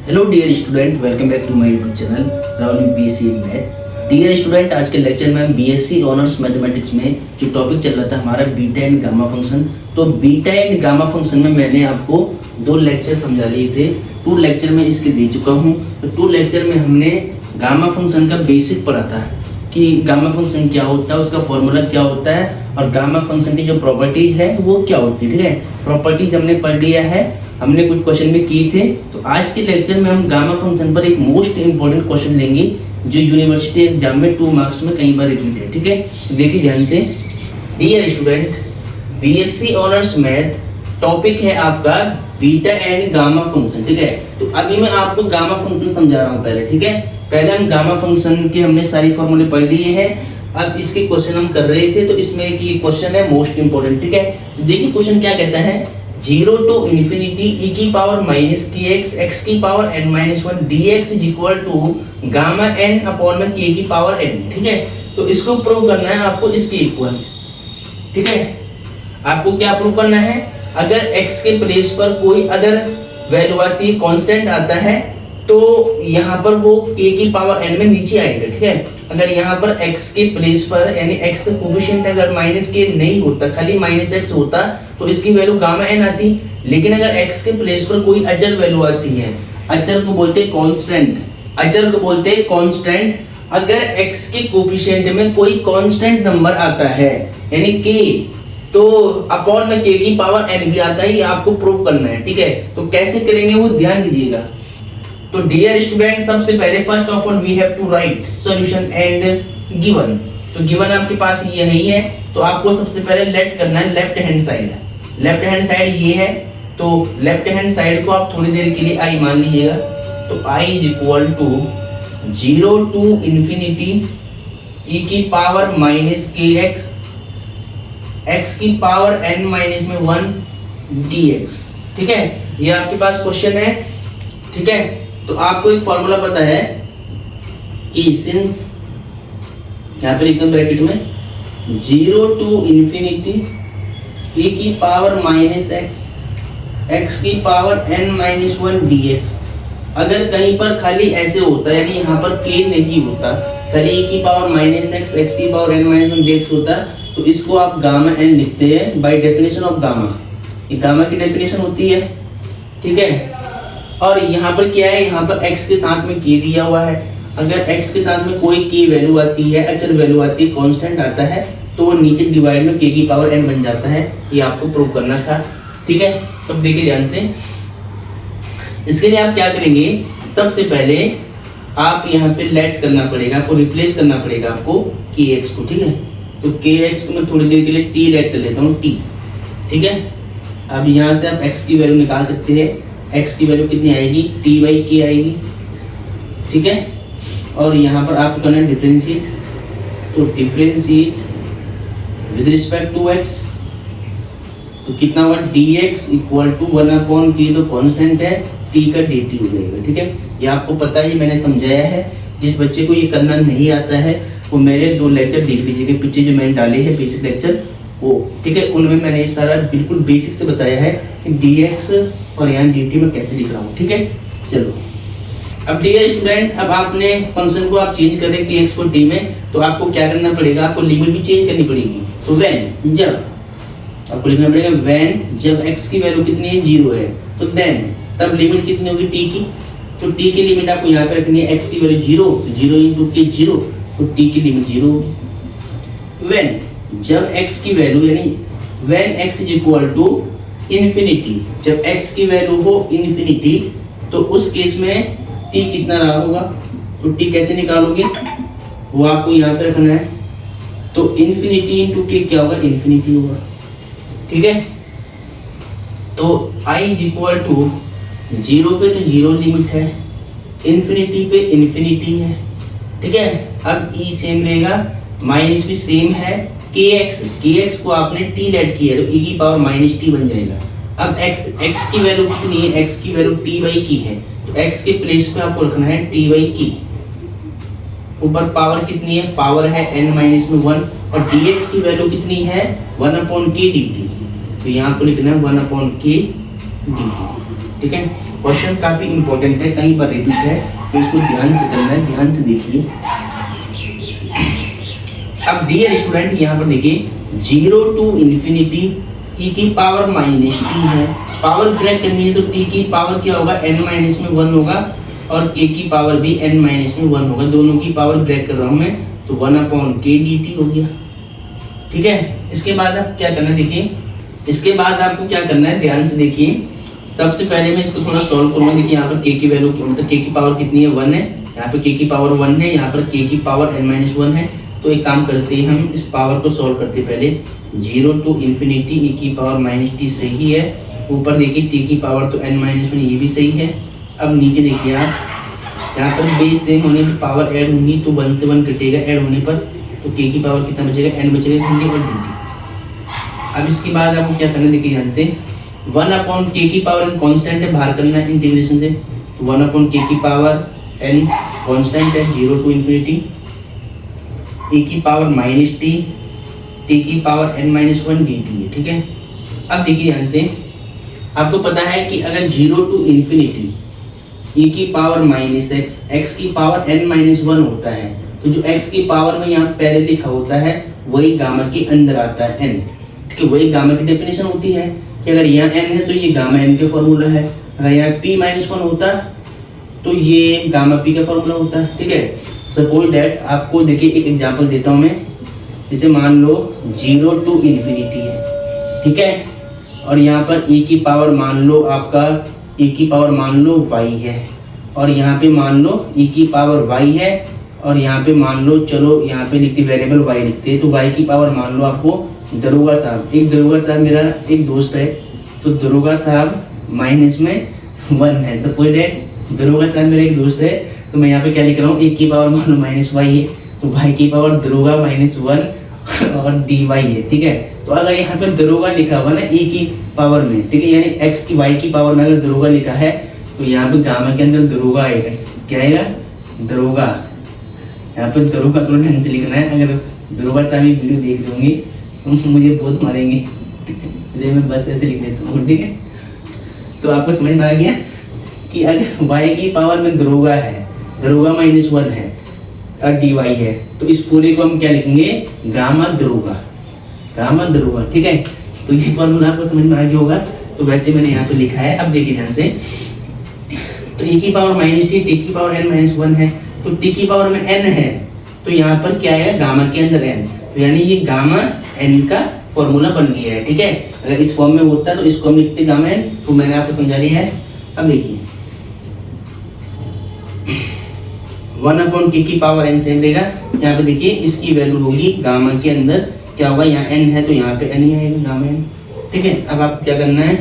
Hello dear student, welcome back to my YouTube channel Rahul UPSC in math. Dear student, आज के lecture में हम BSc honours mathematics में जो टॉपिक चल रहा था हमारा बीटा एंड गामा फंक्शन, तो बीटा एंड गामा फंक्शन में मैंने आपको 2 लेक्चर समझा लिए थे। 2 लेक्चर में इसके दे चुका हूँ। तो 2 लेक्चर में हमने गामा फंक्शन का बेसिक पढ़ा था कि गामा फंक्शन क्या होता है, उसका फॉर्मूला क्या होता है और गामा फंक्शन की जो प्रॉपर्टीज है वो क्या होती है। ठीक है, प्रॉपर्टीज हमने पढ़ लिया है, हमने कुछ क्वेश्चन भी किए थे। तो आज के लेक्चर में हम गामा फंक्शन पर एक मोस्ट इंपॉर्टेंट क्वेश्चन लेंगे जो यूनिवर्सिटी एग्जाम में 2 मार्क्स में कई बार रिपीट है। ठीक है, तो देखिए ध्यान से। Dear student, BSc honours math topic है आपका बीटा एंड गामा फंक्शन। ठीक है, तो अभी मैं आपको गामा फंक्शन समझा रहा हूँ पहले। ठीक है, पहले हम गामा फंक्शन के हमने सारी फॉर्मूले पढ़ लिए हैं। अब इसके क्वेश्चन हम कर रहे थे, तो इसमें एक ये क्वेश्चन है मोस्ट इंपोर्टेंट। ठीक है, तो देखिए क्वेश्चन क्या कहता है, 0 to infinity e की पावर माइनस kx x की power n minus 1 dx is equal to gamma n upon में k की पावर n। ठीक है, तो इसको प्रूव करना है आपको इसके इक्वल। ठीक है, आपको क्या प्रूव करना है, अगर x के प्लेस पर कोई अदर वैल्यू आती है, कांस्टेंट आता है, तो यहाँ पर वो k की पावर n में नीचे आएगा। ठीक है, अगर यहाँ पर x के प्लेस पर यानी x का कोफिशिएंट अगर माइनस k नहीं होता, खाली माइनस x होता, तो इसकी वैल्यू गामा n आती। लेकिन अगर x के प्लेस पर कोई अचर वैल्यू आती है, अचर को बोलते हैं कांस्टेंट, अचर को बोलते हैं कांस्टेंट। अगर x के कोफिशिएंट में कोई कांस्टेंट नंबर आता है यानी k, तो अपॉन में k की पावर n भी आता है, ये आपको प्रूव करना है। ठीक है, तो कैसे करेंगे वो ध्यान दीजिएगा। तो डियर स्टूडेंट, सबसे पहले first of all we have to write solution and given. तो गिवन आपके पास यही है, तो आपको सबसे पहले लेट करना है left hand side. Left hand side ये है, तो लेफ्ट हैंड साइड को आप थोड़ी देर के लिए i मान लीजिएगा। तो i is equal to 0 to infinity e की पावर माइनस kx x की पावर n माइनस में 1 dx। ठीक है, ये आपके पास क्वेश्चन है। ठीक है, तो आपको एक फॉर्मूला पता है कि सिंस यहाँ पर एकदम ब्रैकेट में 0 टू इंफिनिटी e की पावर माइनस x की पावर n माइनस 1 dx, अगर कहीं पर खाली ऐसे होता है यानी यहाँ पर k नहीं होता, खाली e की पावर माइनस x की पावर n माइनस 1 dx होता, तो इसको आप गामा n लिखते हैं बाय डेफिनेशन ऑफ गामा। ये गामा की डेफिनेशन होती है। ठीक है, और यहाँ पर क्या है, यहाँ पर x के साथ में k दिया हुआ है। अगर x के साथ में कोई k वैल्यू आती है, अचर वैल्यू आती है, कांस्टेंट आता है, तो वो नीचे डिवाइड में k की पावर n बन जाता है। ये आपको प्रूव करना था। ठीक है, अब देखिए ध्यान से। इसके लिए आप क्या करेंगे, सबसे पहले आप यहाँ पे लेट करना पड़ेगा, आपको रिप्लेस करना पड़ेगा आपको kx को। ठीक है, तो kx को मैं थोड़ी देर के लिए t लेट कर लेता हूँ t। ठीक है, अब यहाँ से आप x की वैल्यू निकाल सकते हैं। x की वैल्यू कितनी आएगी, t बाई k आएगी। ठीक है, और यहाँ पर आपको करना है डिफरेंशिएट, तो differentiate with respect to x, तो कितना हुआ dx equal to 1 upon k, तो कांस्टेंट है, t का dt हो जाएगा। ठीक है, ये आपको पता है, ये मैंने समझाया है। जिस बच्चे को ये करना नहीं आता है वो मेरे 2 लेक्चर देख लीजिएगा पीछे जो मैंने डाले हैं बेसिक लेक्चर वो। ठीक है, उनमें मैंने ये सारा बिल्कुल बेसिक से बताया है कि dx और यहाँ dt में कैसे लिख रहा हूँ। ठीक है, चलो अब डियर स्टूडेंट, अब आपने फंक्शन को आप चेंज कर रहे हैं kx को t में, तो आपको क्या करना पड़ेगा, आपको लिमिट भी चेंज करनी पड़ेगी। तो व्हेन, जब आपको लिखना पड़ेगा व्हेन जब x की वैल्यू कितनी है, 0 है, तो देन तब लिमिट कितनी होगी t की। तो t की लिमिट आपको यहाँ पे रखनी है, x की वैल्यू 0, तो 0 इंटू k 0, तो t की लिमिट 0 होगी। व्हेन जब x की वैल्यू यानी when x is equal to infinity, जब x की वैल्यू हो इन्फिनिटी, तो उस केस में t कितना रहा होगा, तो t कैसे निकालोगे वो आपको यहाँ पे रखना है। तो इन्फिनिटी इंटू k क्या होगा, इन्फिनिटी होगा। ठीक है, तो i इज इक्वल टू 0 पे तो 0 लिमिट है, इन्फिनिटी पे इन्फिनिटी है। ठीक है, अब e सेम रहेगा, माइनस भी सेम है, kx को आपने t लेट किया है, तो e की पावर माइनस t बन जाएगा। अब x की वैल्यू कितनी है, x की वैल्यू t बाई k है, तो x के प्लेस पे आपको रखना है t बाई k। ऊपर पावर कितनी है, पावर है n माइनस में 1, और dx की वैल्यू कितनी है 1 अपॉन k dt, तो यहाँ आपको लिखना है 1 अपॉन k dt। ठीक है, क्वेश्चन काफी इंपॉर्टेंट है, कहीं पर रिपीट है, तो इसको ध्यान से करना है, ध्यान से देखिए। अब डियर स्टूडेंट यहाँ पर देखिए 0 to इंफिनिटी e की पावर माइनस टी है, पावर ब्रेक करनी है तो t की पावर क्या होगा, n माइनस में 1 होगा और k की पावर भी n माइनस में 1 होगा, दोनों की पावर ब्रेक कर रहा हूँ मैं, तो 1/k dt हो गया। ठीक है, इसके बाद आप क्या करना है देखिए, इसके बाद आपको क्या करना है ध्यान से देखिए। सबसे पहले मैं इसको थोड़ा सॉल्व करूंगा। देखिए यहाँ पर k की वैल्यू मतलब k की पावर कितनी है, 1 है, यहाँ पर k की पावर 1 है, यहाँ पर k की पावर n-1 है। तो एक काम करते हैं, हम इस पावर को सॉल्व करते हैं पहले। 0 to इंफिनिटी e की पावर माइनस टी सही है, ऊपर देखिए t की पावर तो n-1 ये भी सही है। अब नीचे देखिए आप, यहाँ पर बेस सेम होने पर पावर ऐड होंगी तो 1 से 1 कटेगा ऐड होने पर, तो k की पावर कितना बचेगा, n बचेगा और dt। अब इसके बाद आपको क्या करना है देखिए ध्यान से, 1/k की पावर n कांस्टेंट है, बाहर करना है इंटीग्रेशन से, तो 1/k की पावर n कांस्टेंट है, 0 to इंफिनिटी e की पावर माइनस टी, t की पावर n-1 dt है। ठीक है, अब देखिए ध्यान से, आपको पता है कि अगर 0 to इंफिनिटी e की पावर माइनस x की पावर n-1 होता है, तो जो x की पावर में यहाँ पहले लिखा होता है वही गामा के अंदर आता है n। ठीक है, वही गामा की डेफिनेशन होती है कि अगर यहाँ n है तो ये गामा n का फॉर्मूला है, अगर यहाँ p-1 होता तो ये गामा p का फॉर्मूला होता है। ठीक है, सपोज दैट आपको देखिए एक एग्जांपल देता हूँ मैं, जैसे मान लो 0 to इंफिनिटी है, ठीक है, और यहाँ पर e की पावर मान लो आपका e की पावर मान लो y है, और यहाँ पे मान लो e की पावर y है, और यहाँ पे मान लो चलो यहाँ पे लिखते वेरिएबल y लिखते हैं, तो y की पावर मान लो आपको दरोगा साहब, एक दरोगा साहब मेरा एक दोस्त है, तो दरोगा साहब माइनस में 1 है। सपोज दैट दरोगा साहब मेरा एक दोस्त है, तो मैं यहाँ पे क्या लिख रहा हूँ, एक की पावर मान लो माइनस y है, तो y की पावर दरोगा -1 और dy है। ठीक है, तो अगर यहाँ पे दरोगा लिखा हुआ ना e की पावर में, ठीक है, यानी x की y की पावर में अगर दरोगा लिखा है, तो यहाँ पे गामा के अंदर दरोगा आएगा, क्या आएगा, दरोगा। यहाँ पे दरोगा थोड़ा ढंग से लिखना है, अगर दरोगा साहब ये वीडियो देख लूंगी तो मुझे बहुत मारेंगे, इसलिए मैं बस ऐसे लिख देता हूँ। ठीक है, तो आपको समझ में आ गया कि अगर y की पावर में दरोगा है, दरोगा -1 है और dy है, तो इस पूरे को हम क्या लिखेंगे, गामा दरोगा, गामा दरोगा। ठीक है, तो ये फॉर्मूला आपको समझ में आ गया होगा, तो वैसे मैंने यहाँ पे लिखा है। अब देखिए ध्यान से, तो e की पावर माइनस टी, t की पावर n-1 है, तो t की पावर में n है, तो यहाँ पर क्या है, गामा के अंदर n, तो यानी ये गामा n का फॉर्मूला बन गया है। ठीक है, अगर इस फॉर्म में होता तो इसको हम लिखते गामा n, तो मैंने आपको समझा दिया है। अब देखिए 1/k की पावर n सेम रहेगा, यहाँ पे देखिए इसकी वैल्यू होगी गामा के अंदर क्या होगा, यहाँ n है तो यहाँ पे n ही आएगा, गामा n। ठीक है, अब आप क्या करना है,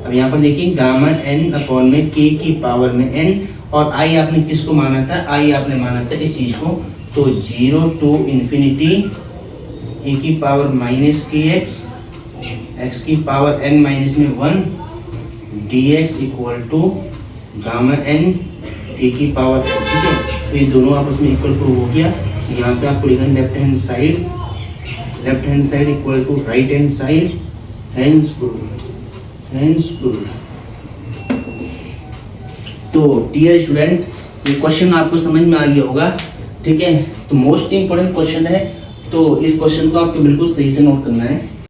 अब यहाँ पर देखिए गामा n में k की पावर में n, और i आपने किसको माना था, i आपने माना था इस चीज को, तो 0 to इंफिनिटी e की पावर -kx, x की power n-1 dx equal to gamma n t की पावर। ठीक है, तो ये दोनों आपस में इक्वल प्रूव हो गया। तो यहाँ पे आपको लिखना left hand side equal to right hand side, hence prove. तो डियर स्टूडेंट, ये क्वेश्चन आपको समझ में आ गया होगा। ठीक है, तो मोस्ट इंपोर्टेंट क्वेश्चन है, तो इस क्वेश्चन को आपको बिल्कुल सही से नोट करना है।